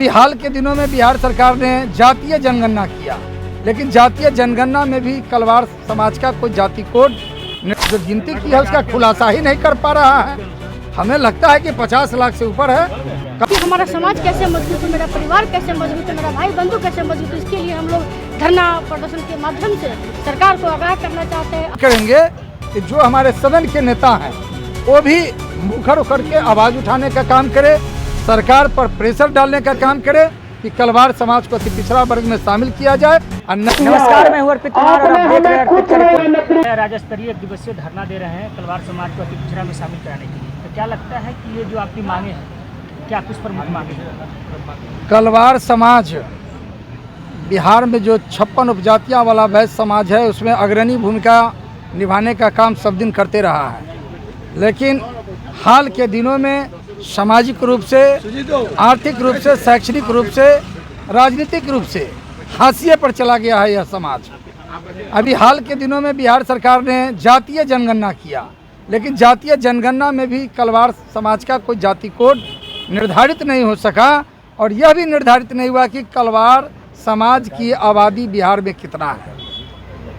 हाल के दिनों में बिहार सरकार ने जातीय जनगणना किया, लेकिन जातीय जनगणना में भी कलवार समाज का कोई जाति कोड जो गिनती की है उसका खुलासा ही नहीं कर पा रहा है। हमें लगता है कि 50 लाख से ऊपर है। कि हमारा समाज कैसे मजबूत है, मेरा परिवार कैसे मजबूत है, मेरा भाई बंधु कैसे मजबूत है, इसके लिए हम लोग धरना प्रदर्शन के माध्यम से सरकार को आगाह करना चाहते हैं। करेंगे कि जो हमारे सदन के नेता हैं वो भी मुखर होकर के आवाज उठाने का काम करे, सरकार पर प्रेशर डालने का काम करे कि कलवार समाज को अति पिछड़ा वर्ग में शामिल किया जाए। नमस्कार, मैं हूं अर्पित कुमार और आप देख रहे हैं अर्पित रिपोर्ट। राज्य स्तरीय एक दिवसीय धरना दे रहे हैं कलवार समाज को अति पिछड़ा में शामिल कराने के लिए। तो क्या लगता है कि ये जो आपकी मांगे हैं, क्या कुछ प्रमुख मांगे हैं? कलवार समाज बिहार में जो 56 उपजातियां वाला वैश्य समाज है उसमें अग्रणी भूमिका निभाने का काम सब दिन करते रहा है, लेकिन हाल के दिनों में सामाजिक रूप से, आर्थिक रूप से, शैक्षणिक रूप से, राजनीतिक रूप से हाशिए पर चला गया है यह समाज। अभी हाल के दिनों में बिहार सरकार ने जातीय जनगणना किया, लेकिन जातीय जनगणना में भी कलवार समाज का कोई जाति कोड निर्धारित नहीं हो सका और यह भी निर्धारित नहीं हुआ कि कलवार समाज की आबादी बिहार में कितना है।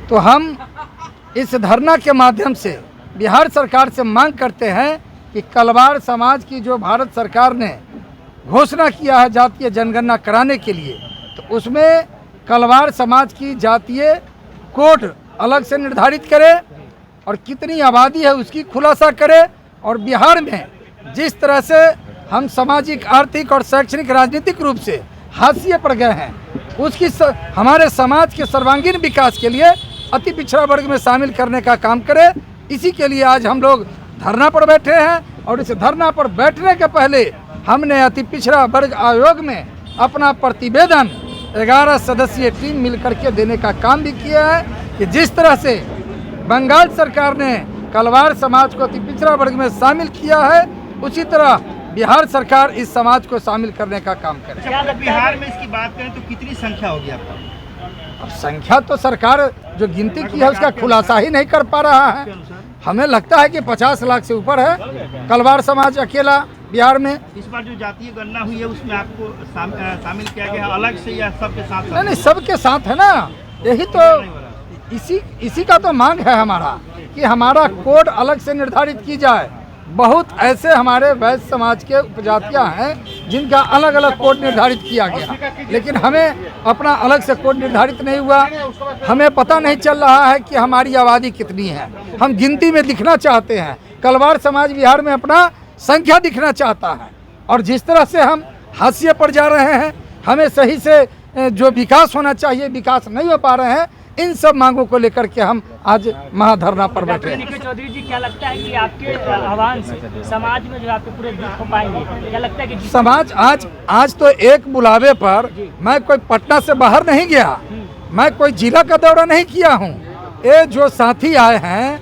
तो हम इस धरना के माध्यम से बिहार सरकार से मांग करते हैं कि कलवार समाज की जो भारत सरकार ने घोषणा किया है जातीय जनगणना कराने के लिए, तो उसमें कलवार समाज की जातीय कोड अलग से निर्धारित करे और कितनी आबादी है उसकी खुलासा करे। और बिहार में जिस तरह से हम सामाजिक, आर्थिक और शैक्षणिक, राजनीतिक रूप से हाशिए पर गए हैं, उसकी हमारे समाज के सर्वांगीण विकास के लिए अति पिछड़ा वर्ग में शामिल करने का काम करे। इसी के लिए आज हम लोग धरना पर बैठे हैं और इस धरना पर बैठने के पहले हमने अति पिछड़ा वर्ग आयोग में अपना प्रतिवेदन 11 सदस्यीय टीम मिलकर के देने का काम भी किया है कि जिस तरह से बंगाल सरकार ने कलवार समाज को अति पिछड़ा वर्ग में शामिल किया है, उसी तरह बिहार सरकार इस समाज को शामिल करने का काम करे। क्या बिहार में इसकी बात करें तो कितनी संख्या होगी आपका? अब संख्या तो सरकार जो गिनती की है उसका खुलासा ही नहीं कर पा रहा है। हमें लगता है कि 50 लाख से ऊपर है कलवार समाज अकेला बिहार में। इस बार जो जातीय गणना हुई है उसमें आपको शामिल किया गया है अलग से या सबके साथ? नहीं, सबके साथ है ना। यही तो इसी का तो मांग है हमारा कि हमारा कोड अलग से निर्धारित की जाए। बहुत ऐसे हमारे वैश्य समाज के उपजातियां हैं जिनका अलग अलग कोड निर्धारित किया गया, लेकिन हमें अपना अलग से कोड निर्धारित नहीं हुआ। हमें पता नहीं चल रहा है कि हमारी आबादी कितनी है। हम गिनती में दिखना चाहते हैं, कलवार समाज बिहार में अपना संख्या दिखना चाहता है और जिस तरह से हम हाशिए पर जा रहे हैं, हमें सही से जो विकास होना चाहिए विकास नहीं हो पा रहे हैं। इन सब मांगों को लेकर के हम आज महाधरना पर बैठे हैं। चौधरी जी, क्या लगता है कि आपके आह्वान से समाज में जो आपके पूरे दुख हो पाएंगे? क्या लगता है कि समाज आज तो एक बुलावे पर मैं कोई पटना से बाहर नहीं गया, मैं कोई जिला का दौरा नहीं किया हूँ। ये जो साथी आए हैं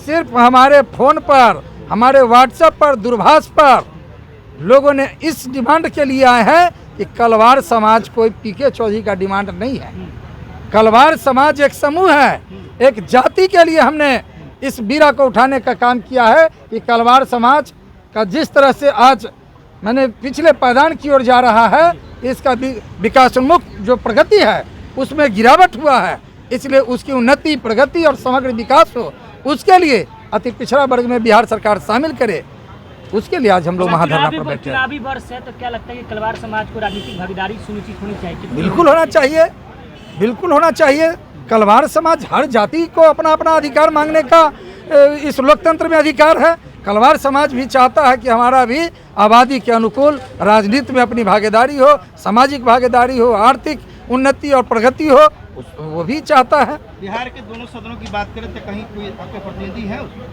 सिर्फ हमारे फोन पर, हमारे व्हाट्सएप पर, दूरभाष पर लोगों ने इस डिमांड के लिए आए हैं कि कलवार समाज कोई पीके चौधरी का डिमांड नहीं है। कलवार समाज एक समूह है, एक जाति के लिए हमने इस बीड़ा को उठाने का काम किया है कि कलवार समाज का जिस तरह से आज मैंने पिछले पायदान की ओर जा रहा है, इसका विकासोन्मुख जो प्रगति है उसमें गिरावट हुआ है, इसलिए उसकी उन्नति, प्रगति और समग्र विकास हो, उसके लिए अति पिछड़ा वर्ग में बिहार सरकार शामिल करे। उसके लिए आज हम लोग महाधरना पर बैठे हैं। चुनावी वर्ष है तो क्या लगता है कि कलवार समाज को राजनीतिक भागीदारी सुनिश्चित होनी चाहिए? बिल्कुल होना चाहिए, बिल्कुल होना चाहिए। कलवार समाज हर जाति को अपना अपना अधिकार मांगने का इस लोकतंत्र में अधिकार है। कलवार समाज भी चाहता है कि हमारा भी आबादी के अनुकूल राजनीति में अपनी भागीदारी हो, सामाजिक भागीदारी हो, आर्थिक उन्नति और प्रगति हो, वो भी चाहता है। बिहार के दोनों सदनों की बात करें तो कहीं कोई आपके प्रतिनिधि है उसमें?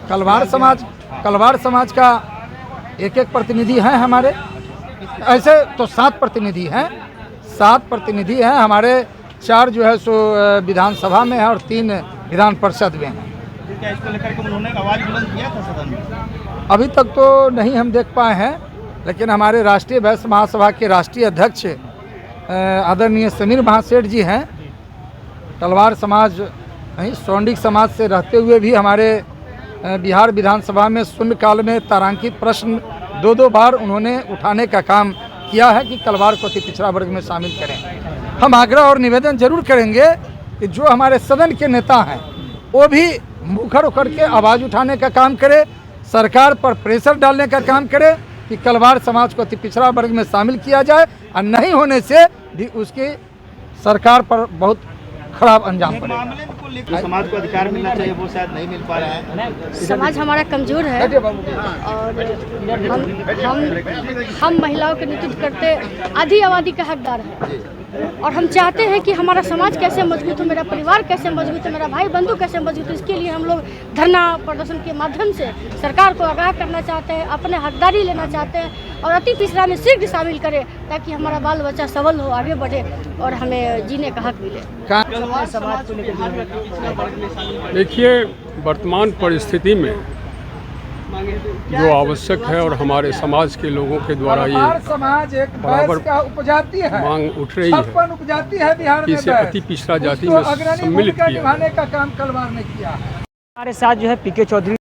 कलवार समाज का एक प्रतिनिधि हैं हमारे। ऐसे तो 7 प्रतिनिधि हैं, 7 प्रतिनिधि हैं हमारे। 4 जो है सो विधानसभा में है और 3 विधान परिषद में हैं। क्या इसको लेकर के उन्होंने आवाज बुलंद किया था सदन में? अभी तक तो नहीं हम देख पाए हैं, लेकिन हमारे राष्ट्रीय वैश्य महासभा के राष्ट्रीय अध्यक्ष आदरणीय समीर महासेठ जी हैं। कलवार समाज नहीं, सौंडिक समाज से रहते हुए भी हमारे बिहार विधानसभा में शून्यकाल में तारांकित प्रश्न 2 बार उन्होंने उठाने का काम किया है कि कलवार को अति पिछड़ा वर्ग में शामिल करें। हम आग्रह और निवेदन जरूर करेंगे कि जो हमारे सदन के नेता हैं वो भी मुखर होकर के आवाज़ उठाने का काम करे, सरकार पर प्रेशर डालने का काम करे कि कलवार समाज को अति पिछड़ा वर्ग में शामिल किया जाए, और नहीं होने से भी उसकी सरकार पर बहुत खराब अंजाम इस पड़ेगा। मामले को लेकर समाज को अधिकार मिलना चाहिए, वो शायद नहीं मिल पा रहा है। समाज हमारा कमज़ोर है और हम महिलाओं के नेतृत्व करते आधी आबादी का हकदार है, और हम चाहते हैं कि हमारा समाज कैसे मजबूत हो, मेरा परिवार कैसे मजबूत हो, मेरा भाई बंधु कैसे मजबूत हो। इसके लिए हम लोग धरना प्रदर्शन के माध्यम से सरकार को आगाह करना चाहते हैं, अपने हकदारी लेना चाहते हैं और अति पिछड़ा में शीघ्र शामिल करें ताकि हमारा बाल बच्चा सबल हो, आगे बढ़े और हमें जीने का हक मिले। समाज को लेकर देखिए, वर्तमान परिस्थिति में जो आवश्यक है और हमारे समाज के लोगों के द्वारा कलवार ये समाज एक बराबर बैस का उपजाति है, मांग उठ रही है 56 उपजाति है बिहार कि में, इसे बैस। अति पिछड़ा जाति उसको में अग्रणी सम्मिलित भूमिका किया निभाने का काम कलवार ने किया है। हमारे साथ जो है पीके चौधरी